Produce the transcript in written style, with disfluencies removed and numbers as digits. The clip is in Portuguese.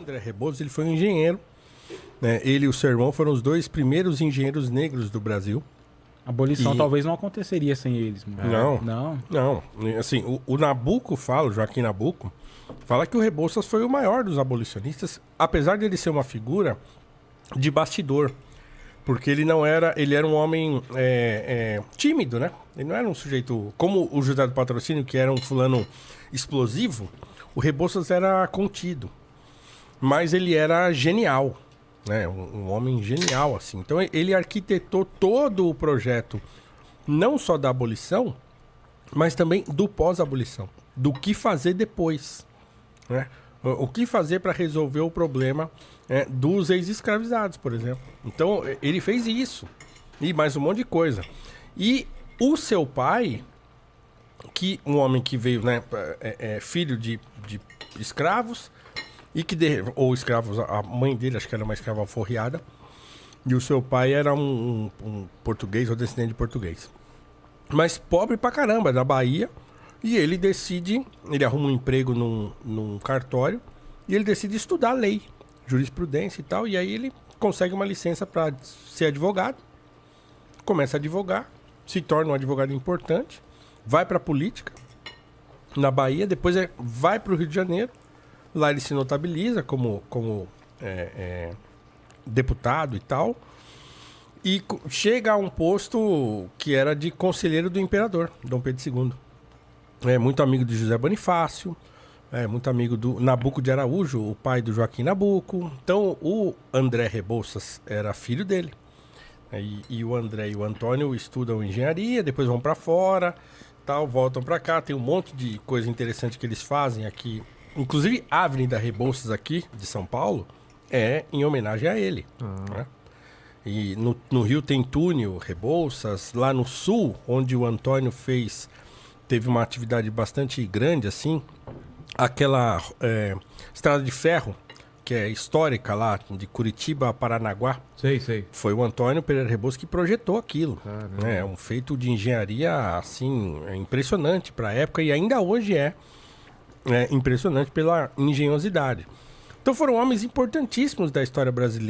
André Rebouças, ele foi um engenheiro, né? Ele e o seu irmão foram os dois primeiros engenheiros negros do Brasil. A abolição talvez não aconteceria sem eles, mano. Não. Assim, o Nabuco fala, o Joaquim Nabuco, fala que o Rebouças foi o maior dos abolicionistas, apesar de ele ser uma figura de bastidor. Porque ele não era... Ele era um homem tímido, né? Ele não era um sujeito... Como o José do Patrocínio, que era um fulano explosivo, o Rebouças era contido. Mas ele era genial, né? Um homem genial, assim. Então ele arquitetou todo o projeto, não só da abolição, mas também do pós-abolição. Do que fazer depois, né? O que fazer para resolver o problema dos ex-escravizados, por exemplo. Então, ele fez isso. E mais um monte de coisa. E o seu pai, que um homem que veio, né, filho de escravos, e que ou escravos, a mãe dele, acho que era uma escrava alforriada, e o seu pai era um português ou descendente de português. Mas pobre pra caramba, da Bahia. E ele arruma um emprego num cartório e ele decide estudar lei, jurisprudência e tal. E aí ele consegue uma licença para ser advogado, começa a advogar, se torna um advogado importante, vai para a política na Bahia, depois vai para o Rio de Janeiro. Lá ele se notabiliza como deputado e tal. E chega a um posto que era de conselheiro do imperador, Dom Pedro II. Muito amigo de José Bonifácio, muito amigo do Nabuco de Araújo, o pai do Joaquim Nabuco. Então, o André Rebouças era filho dele. E o André e o Antônio estudam engenharia, depois vão para fora, tal, voltam para cá. Tem um monte de coisa interessante que eles fazem aqui. Inclusive, a Avenida Rebouças aqui, de São Paulo, é em homenagem a ele. Né? E no Rio tem túnel, Rebouças. Lá no Sul, onde o Antônio teve uma atividade bastante grande, assim. Aquela estrada de ferro, que é histórica lá, de Curitiba a Paranaguá. Sei. Foi o Antônio Pereira Rebouças que projetou aquilo. É um feito de engenharia, assim, impressionante para a época. E ainda hoje é impressionante pela engenhosidade. Então foram homens importantíssimos da história brasileira.